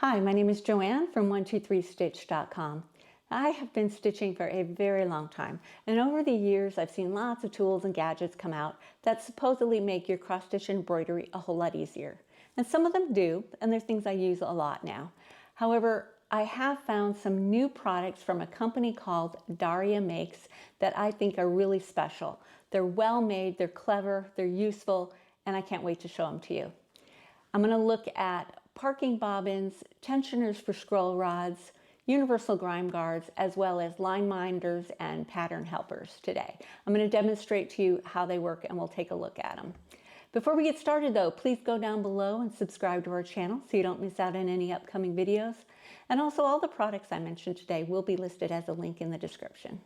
Hi, my name is Joanne from 123stitch.com. I have been stitching for a very long time, and over the years I've seen lots of tools and gadgets come out that supposedly make your cross-stitch embroidery a whole lot easier. And some of them do, and they're things I use a lot now. However, I have found some new products from a company called Daria makes that I think are really special. They're well made, they're clever, they're useful, and I can't wait to show them to you. I'm going to look at parking bobbins, tensioners for scroll rods, universal grime guards, as well as line minders and pattern helpers today. I'm going to demonstrate to you how they work and we'll take a look at them. Before we get started though, please go down below and subscribe to our channel so you don't miss out on any upcoming videos. And also all the products I mentioned today will be listed as a link in the description.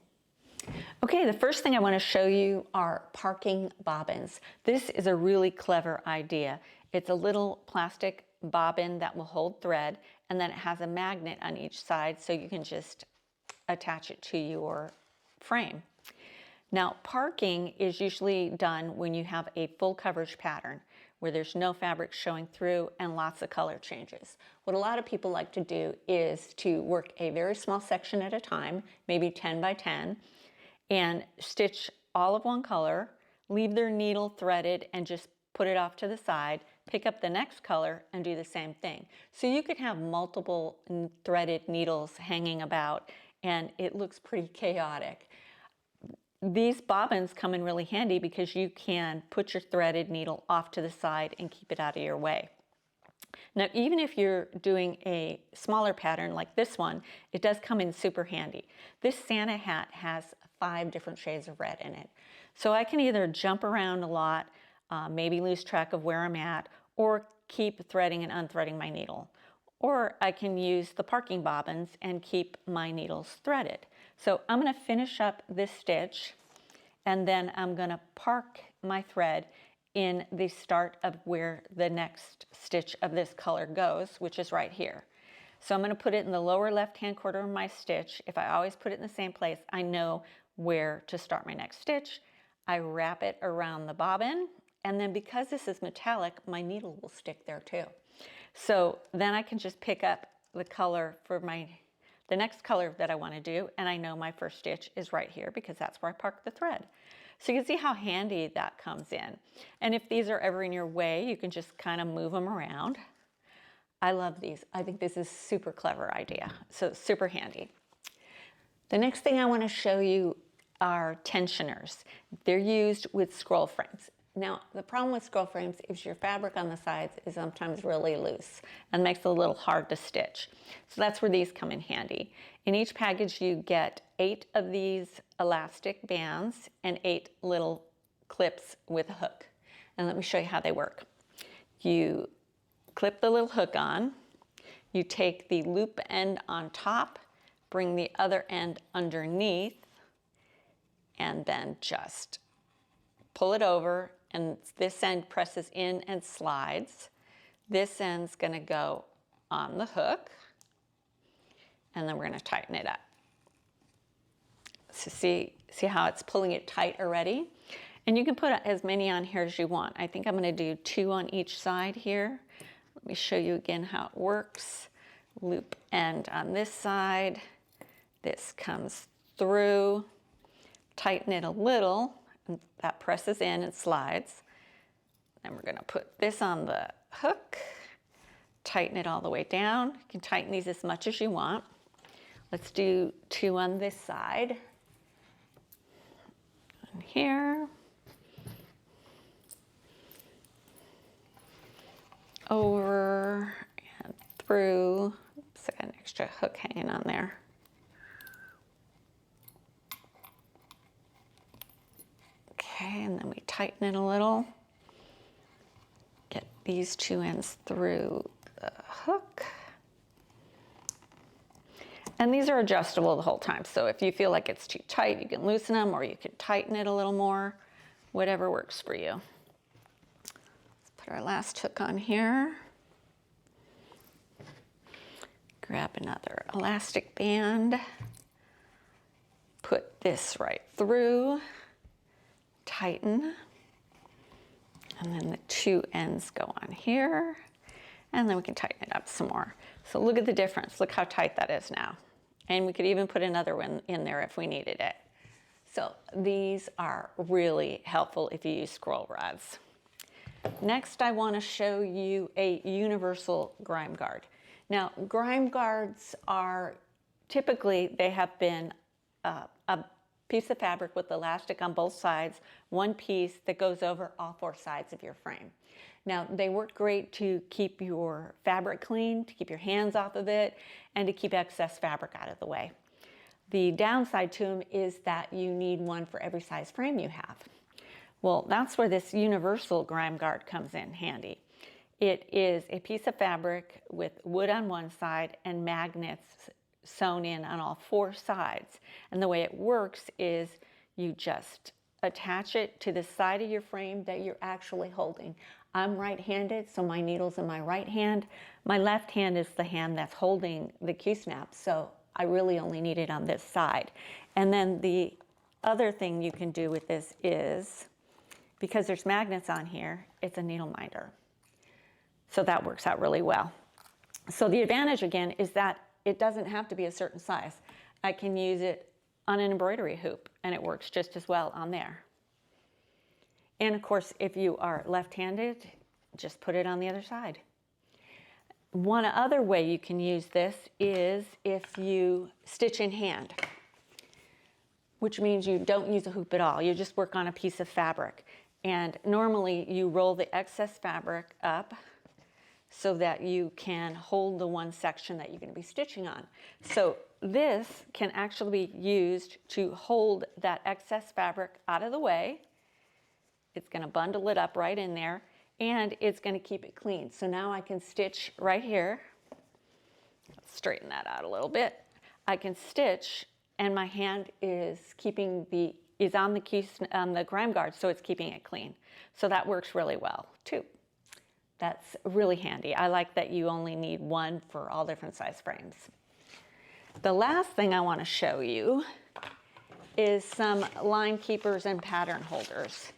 Okay, the first thing I want to show you are parking bobbins. This is a really clever idea. It's a little plastic bobbin that will hold thread, and then it has a magnet on each side so you can just attach it to your frame. Now, parking is usually done when you have a full coverage pattern where there's no fabric showing through and lots of color changes. What a lot of people like to do is to work a very small section at a time, maybe 10 by 10, and stitch all of one color, leave their needle threaded and just put it off to the side, pick up the next color and do the same thing. So you could have multiple threaded needles hanging about and it looks pretty chaotic. These bobbins come in really handy because you can put your threaded needle off to the side and keep it out of your way. Now, even if you're doing a smaller pattern like this one, it does come in super handy. This Santa hat has 5 different shades of red in it. So I can either jump around a lot, maybe lose track of where I'm at, or keep threading and unthreading my needle. Or I can use the parking bobbins and keep my needles threaded. So I'm going to finish up this stitch and then I'm going to park my thread in the start of where the next stitch of this color goes, which is right here. So I'm going to put it in the lower left-hand corner of my stitch. If I always put it in the same place, I know where to start my next stitch. I wrap it around the bobbin, and then because this is metallic, my needle will stick there too. So then I can just pick up the color for the next color that I want to do, and I know my first stitch is right here because that's where I parked the thread. So you can see how handy that comes in. And if these are ever in your way, you can just kind of move them around. I love these. I think this is a super clever idea. So super handy. The next thing I want to show you are tensioners. They're used with scroll frames. Now, the problem with scroll frames is your fabric on the sides is sometimes really loose and makes it a little hard to stitch. So that's where these come in handy. In each package, you get 8 of these elastic bands and 8 little clips with a hook. And let me show you how they work. You clip the little hook on, you take the loop end on top, bring the other end underneath, and then just pull it over, and this end presses in and slides. This end's gonna go on the hook, and then we're gonna tighten it up. So see how it's pulling it tight already? And you can put as many on here as you want. I think I'm gonna do 2 on each side here. Let me show you again how it works. Loop end on this side. This comes through, tighten it a little, and that presses in and slides. Then we're gonna put this on the hook, tighten it all the way down. You can tighten these as much as you want. Let's do 2 on this side. And here. Over and through. Oops, I got an extra hook hanging on there. Okay, and then we tighten it a little. Get these 2 ends through the hook. And these are adjustable the whole time. So if you feel like it's too tight, you can loosen them or you can tighten it a little more, whatever works for you. Let's put our last hook on here. Grab another elastic band. Put this right through. Tighten, and then the 2 ends go on here, And then we can tighten it up some more. So look at the difference. Look how tight that is now. And we could even put another one in there if we needed it. So these are really helpful if you use scroll rods. Next, I want to show you a universal grime guard. Now, grime guards are typically, they have been a piece of fabric with elastic on both sides, one piece that goes over all four sides of your frame. Now, they work great to keep your fabric clean, to keep your hands off of it, and to keep excess fabric out of the way. The downside to them is that you need one for every size frame you have. Well, that's where this universal grime guard comes in handy. It is a piece of fabric with wood on one side and magnets sewn in on all four sides. And the way it works is you just attach it to the side of your frame that you're actually holding. I'm right-handed, so my needle's in my right hand. My left hand is the hand that's holding the Q-snap, so I really only need it on this side. And then the other thing you can do with this is, because there's magnets on here, it's a needle minder. So that works out really well. So the advantage again is that it doesn't have to be a certain size. I can use it on an embroidery hoop and it works just as well on there. And of course, if you are left-handed, just put it on the other side. One other way you can use this is if you stitch in hand, which means you don't use a hoop at all. You just work on a piece of fabric. And normally you roll the excess fabric up so that you can hold the one section that you're going to be stitching on. So this can actually be used to hold that excess fabric out of the way. It's going to bundle it up right in there, and it's going to keep it clean. So now I can stitch right here. Let's straighten that out a little bit. I can stitch, and my hand is on the grime guard, so it's keeping it clean. So that works really well too. That's really handy. I like that you only need one for all different size frames. The last thing I want to show you is some line keepers and pattern holders.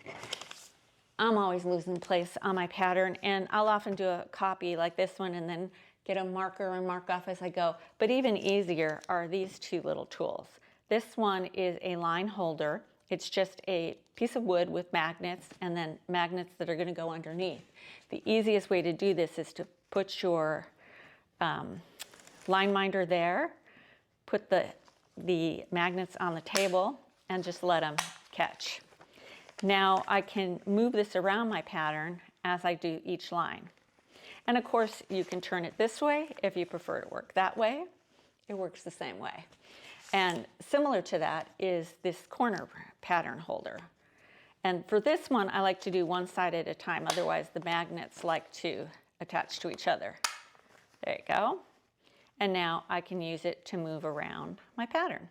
I'm always losing place on my pattern, and I'll often do a copy like this one and then get a marker and mark off as I go. But even easier are these two little tools. This one is a line holder. It's just a piece of wood with magnets and then magnets that are going to go underneath. The easiest way to do this is to put your line minder there, put the magnets on the table, and just let them catch. Now I can move this around my pattern as I do each line. And of course you can turn it this way if you prefer to work that way. It works the same way. And similar to that is this corner pattern holder. And for this one, I like to do one side at a time, otherwise the magnets like to attach to each other. There you go. And now I can use it to move around my pattern.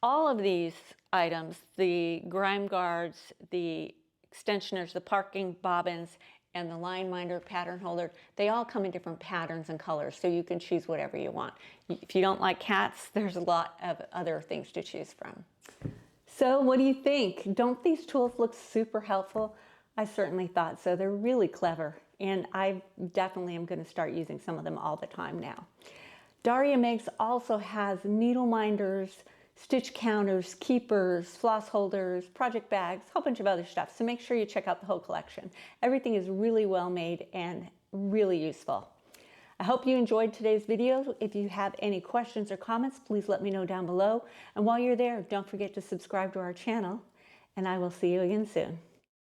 All of these items, the grime guards, the extensioners, the parking bobbins, and the line minder pattern holder, they all come in different patterns and colors, so you can choose whatever you want. If you don't like cats, there's a lot of other things to choose from. So what do you think? Don't these tools look super helpful? I certainly thought so. They're really clever, and I definitely am going to start using some of them all the time now. Daria Makes also has needle minders, stitch counters, keepers, floss holders, project bags, a whole bunch of other stuff. So make sure you check out the whole collection. Everything is really well made and really useful. I hope you enjoyed today's video. If you have any questions or comments, please let me know down below. And while you're there, don't forget to subscribe to our channel, and I will see you again soon.